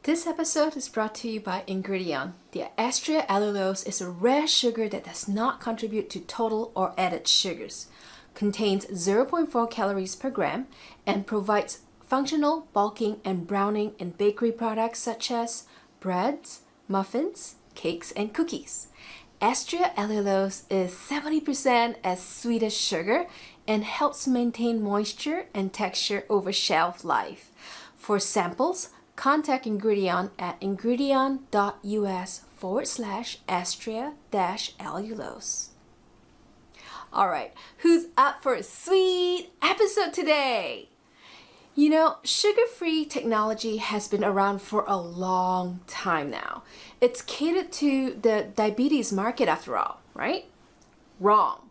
This episode is brought to you by Ingredion. The Astrea allulose is a rare sugar that does not contribute to total or added sugars, contains 0.4 calories per gram, and provides functional bulking and browning in bakery products such as breads, muffins, cakes, and cookies. Astrea allulose is 70% as sweet as sugar and helps maintain moisture and texture over shelf life. For samples, contact Ingredion at ingredion.us/astrea-allulose. All right, who's up for a sweet episode today? You know, sugar-free technology has been around for a long time now. It's catered to the diabetes market after all, right? Wrong.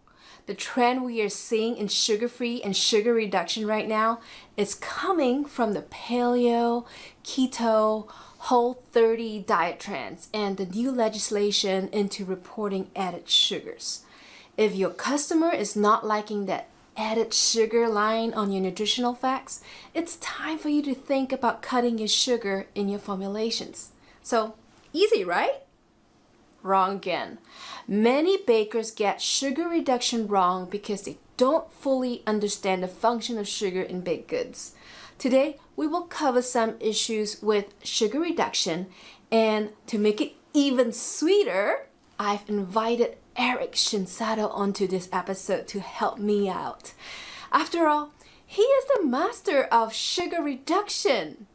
The trend we are seeing in sugar-free and sugar reduction right now is coming from the paleo, keto, Whole30 diet trends and the new legislation into reporting added sugars. If your customer is not liking that added sugar line on your nutritional facts, it's time for you to think about cutting your sugar in your formulations. So, easy, right? Wrong again. Many bakers get sugar reduction wrong because they don't fully understand the function of sugar in baked goods. Today, we will cover some issues with sugar reduction, and to make it even sweeter, I've invited Eric Shinsato onto this episode to help me out. After all, he is the master of sugar reduction.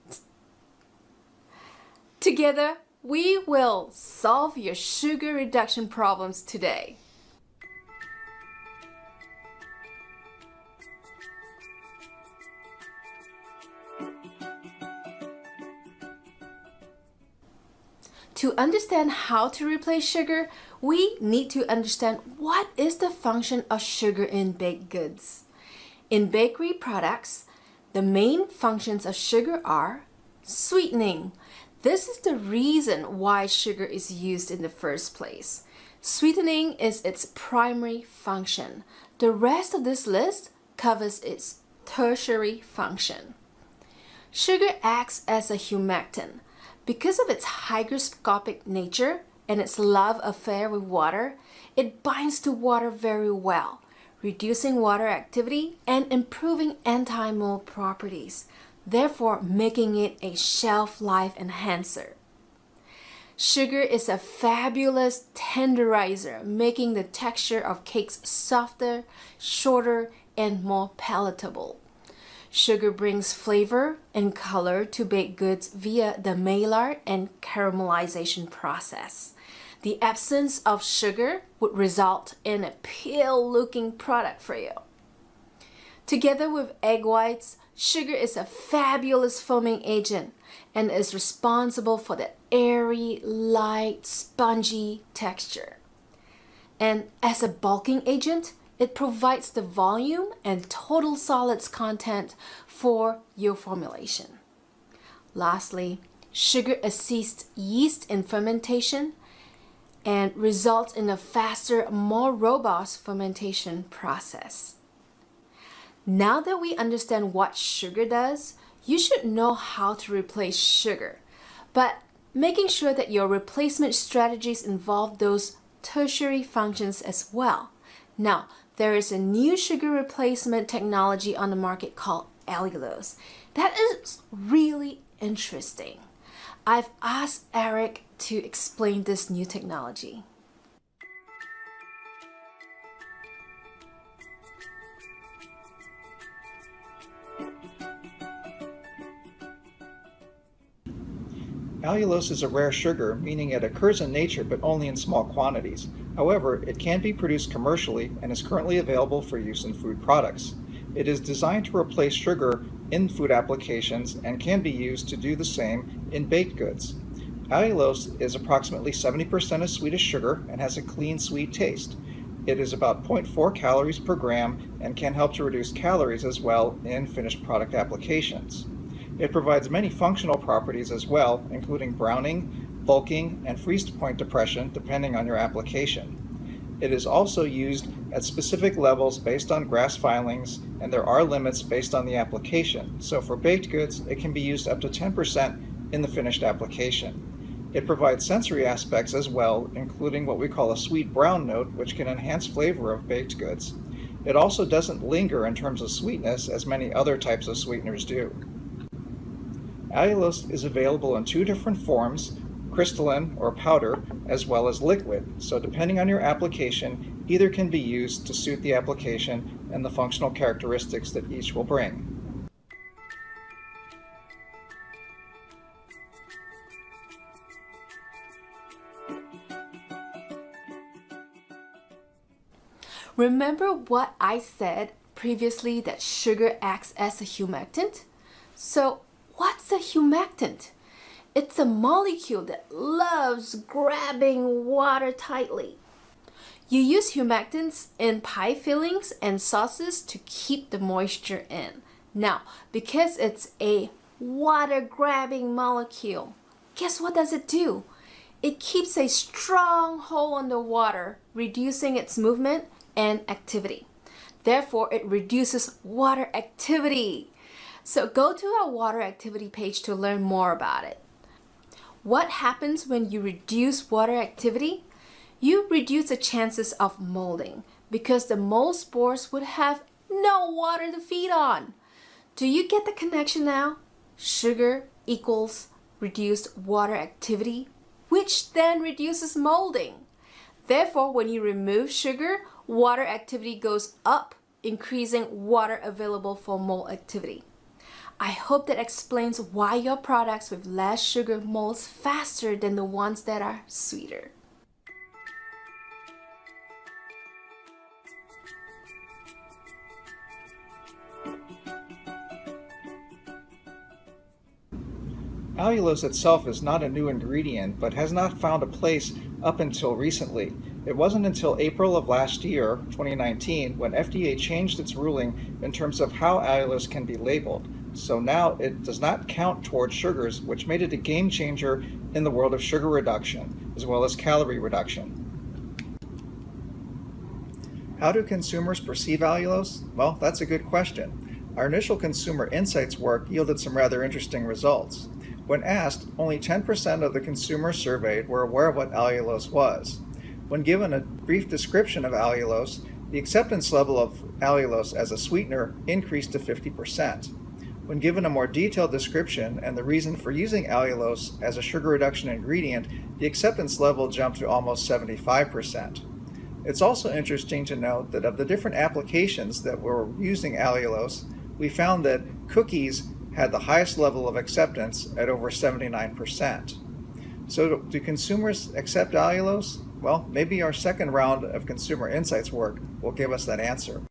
Together, we will solve your sugar reduction problems today. To understand how to replace sugar, we need to understand what is the function of sugar in baked goods. In bakery products, the main functions of sugar are sweetening. This is the reason why sugar is used in the first place. Sweetening is its primary function. The rest of this list covers its tertiary function. Sugar acts as a humectant. Because of its hygroscopic nature and its love affair with water, it binds to water very well, reducing water activity and improving anti-mold properties, therefore making it a shelf life enhancer. Sugar is a fabulous tenderizer, making the texture of cakes softer, shorter, and more palatable. Sugar brings flavor and color to baked goods via the Maillard and caramelization process. The absence of sugar would result in a pale-looking product for you. Together with egg whites, sugar is a fabulous foaming agent and is responsible for the airy, light, spongy texture. And as a bulking agent, it provides the volume and total solids content for your formulation. Lastly, sugar assists yeast in fermentation and results in a faster, more robust fermentation process. Now that we understand what sugar does, you should know how to replace sugar, but making sure that your replacement strategies involve those tertiary functions as well. Now, there is a new sugar replacement technology on the market called allulose. That is really interesting. I've asked Eric to explain this new technology. Allulose is a rare sugar, meaning it occurs in nature but only in small quantities. However, it can be produced commercially and is currently available for use in food products. It is designed to replace sugar in food applications and can be used to do the same in baked goods. Allulose is approximately 70% as sweet as sugar and has a clean, sweet taste. It is about 0.4 calories per gram and can help to reduce calories as well in finished product applications. It provides many functional properties as well, including browning, bulking, and freeze-point depression depending on your application. It is also used at specific levels based on GRAS filings, and there are limits based on the application. So for baked goods, it can be used up to 10% in the finished application. It provides sensory aspects as well, including what we call a sweet brown note, which can enhance flavor of baked goods. It also doesn't linger in terms of sweetness as many other types of sweeteners do. Allulose is available in two different forms, crystalline or powder, as well as liquid, so depending on your application, either can be used to suit the application and the functional characteristics that each will bring. Remember what I said previously that sugar acts as a humectant? So what's a humectant? It's a molecule that loves grabbing water tightly. You use humectants in pie fillings and sauces to keep the moisture in. Now, because it's a water-grabbing molecule, guess what does it do? It keeps a strong hold on the water, reducing its movement and activity. Therefore, it reduces water activity. So go to our water activity page to learn more about it. What happens when you reduce water activity? You reduce the chances of molding because the mold spores would have no water to feed on. Do you get the connection now? Sugar equals reduced water activity, which then reduces molding. Therefore, when you remove sugar, water activity goes up, increasing water available for mold activity. I hope that explains why your products with less sugar molds faster than the ones that are sweeter. Allulose itself is not a new ingredient, but has not found a place up until recently. It wasn't until April of last year, 2019, when FDA changed its ruling in terms of how allulose can be labeled. So now it does not count towards sugars, which made it a game changer in the world of sugar reduction, as well as calorie reduction. How do consumers perceive allulose? Well, that's a good question. Our initial consumer insights work yielded some rather interesting results. When asked, only 10% of the consumers surveyed were aware of what allulose was. When given a brief description of allulose, the acceptance level of allulose as a sweetener increased to 50%. When given a more detailed description and the reason for using allulose as a sugar reduction ingredient, the acceptance level jumped to almost 75%. It's also interesting to note that of the different applications that were using allulose, we found that cookies had the highest level of acceptance at over 79%. So do consumers accept allulose? Well, maybe our second round of consumer insights work will give us that answer.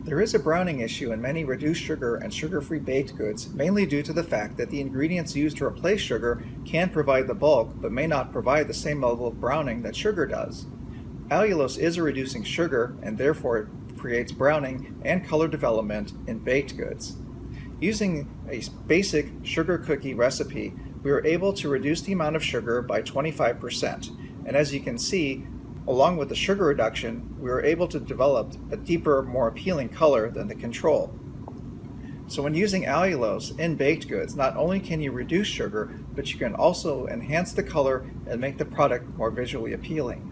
There is a browning issue in many reduced sugar and sugar-free baked goods, mainly due to the fact that the ingredients used to replace sugar can provide the bulk, but may not provide the same level of browning that sugar does. Allulose is a reducing sugar, and therefore it creates browning and color development in baked goods. Using a basic sugar cookie recipe, we were able to reduce the amount of sugar by 25%, and as you can see, along with the sugar reduction, we were able to develop a deeper, more appealing color than the control. So when using allulose in baked goods, not only can you reduce sugar, but you can also enhance the color and make the product more visually appealing.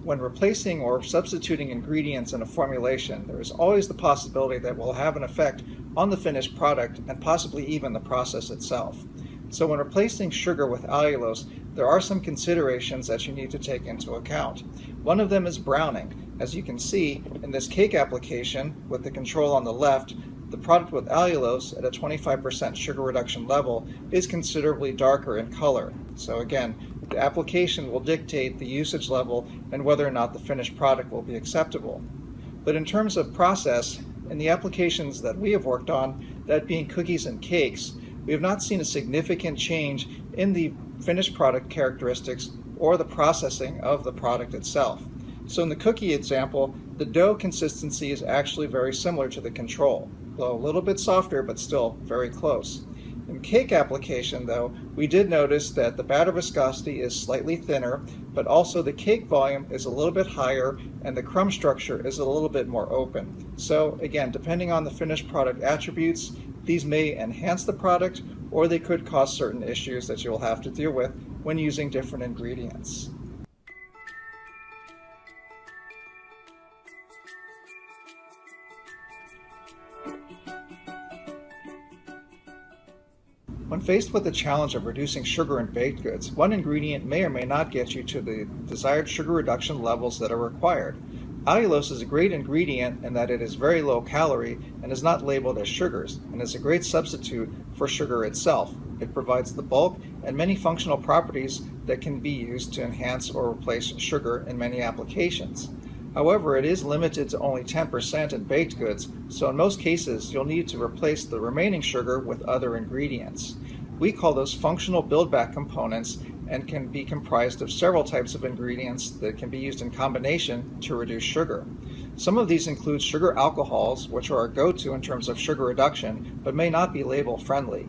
When replacing or substituting ingredients in a formulation, there is always the possibility that it will have an effect on the finished product and possibly even the process itself. So when replacing sugar with allulose, there are some considerations that you need to take into account. One of them is browning. As you can see in this cake application with the control on the left, the product with allulose at a 25% sugar reduction level is considerably darker in color. So again, the application will dictate the usage level and whether or not the finished product will be acceptable. But in terms of process, in the applications that we have worked on, that being cookies and cakes, we have not seen a significant change in the finished product characteristics or the processing of the product itself. So in the cookie example, the dough consistency is actually very similar to the control. though a little bit softer, but still very close. In cake application, though, we did notice that the batter viscosity is slightly thinner, but also the cake volume is a little bit higher and the crumb structure is a little bit more open. So again, depending on the finished product attributes, these may enhance the product or they could cause certain issues that you'll have to deal with when using different ingredients. When faced with the challenge of reducing sugar in baked goods, one ingredient may or may not get you to the desired sugar reduction levels that are required. Allulose is a great ingredient in that it is very low calorie and is not labeled as sugars, and is a great substitute for sugar itself. It provides the bulk and many functional properties that can be used to enhance or replace sugar in many applications. However, it is limited to only 10% in baked goods, so in most cases you'll need to replace the remaining sugar with other ingredients. We call those functional build-back components and can be comprised of several types of ingredients that can be used in combination to reduce sugar. Some of these include sugar alcohols, which are our go-to in terms of sugar reduction, but may not be label friendly.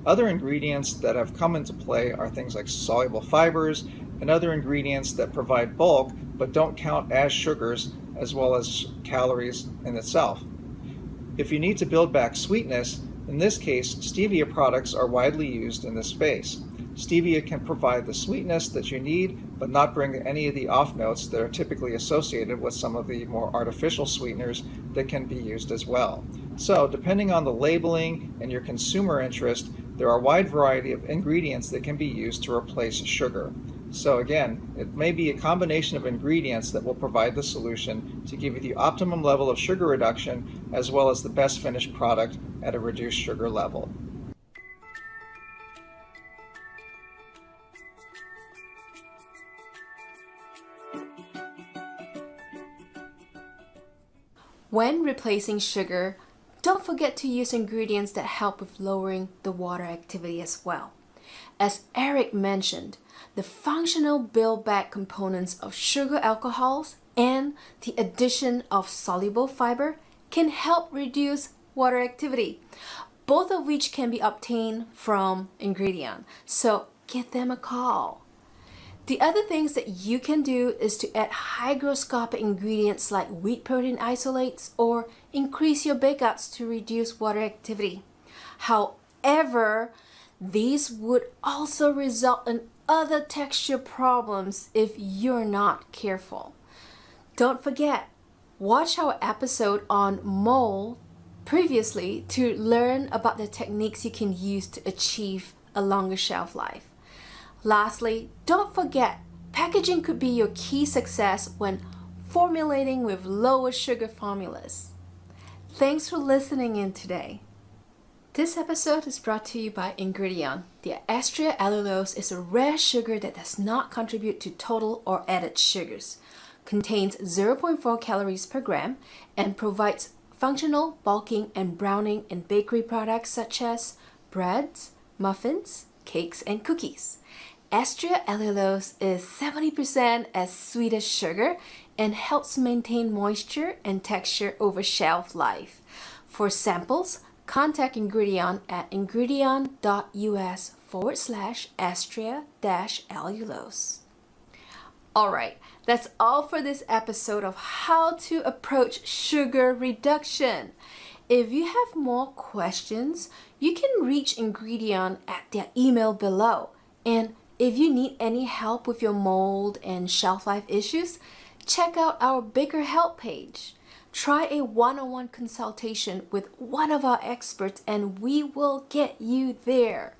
Other ingredients that have come into play are things like soluble fibers and other ingredients that provide bulk but don't count as sugars as well as calories in itself. If you need to build back sweetness, in this case, stevia products are widely used in this space. Stevia can provide the sweetness that you need, but not bring any of the off notes that are typically associated with some of the more artificial sweeteners that can be used as well. So, depending on the labeling and your consumer interest, there are a wide variety of ingredients that can be used to replace sugar. So again, it may be a combination of ingredients that will provide the solution to give you the optimum level of sugar reduction as well as the best finished product at a reduced sugar level. When replacing sugar, don't forget to use ingredients that help with lowering the water activity as well. As Eric mentioned, the functional build-back components of sugar alcohols and the addition of soluble fiber can help reduce water activity, both of which can be obtained from ingredient. So give them a call. The other things that you can do is to add hygroscopic ingredients like wheat protein isolates or increase your bake-outs to reduce water activity. However, these would also result in other texture problems if you're not careful. Don't forget, watch our episode on mold previously to learn about the techniques you can use to achieve a longer shelf life. Lastly, don't forget, packaging could be your key success when formulating with lower sugar formulas. Thanks for listening in today. This episode is brought to you by Ingredion. The Astrea allulose is a rare sugar that does not contribute to total or added sugars, contains 0.4 calories per gram, and provides functional bulking and browning in bakery products such as breads, muffins, cakes, and cookies. Astrea allulose is 70% as sweet as sugar and helps maintain moisture and texture over shelf life. For samples, contact Ingredion at ingredion.us/astrea-allulose. Alright, that's all for this episode of how to approach sugar reduction. If you have more questions, you can reach Ingredion at their email below. And if you need any help with your mold and shelf life issues, check out our Baker Help page. Try a one-on-one consultation with one of our experts and we will get you there.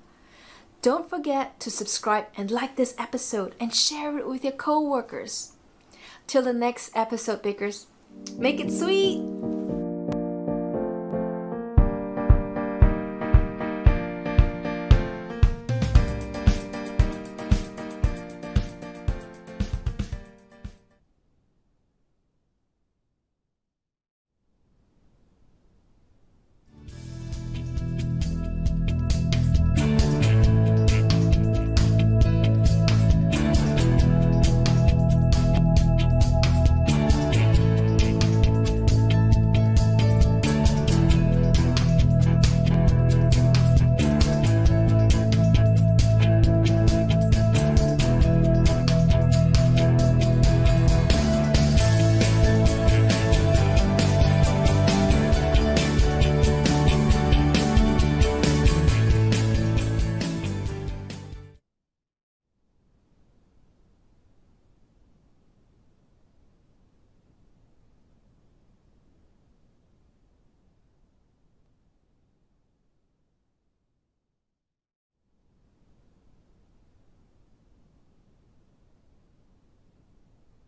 Don't forget to subscribe and like this episode and share it with your coworkers. Till the next episode, bakers, make it sweet!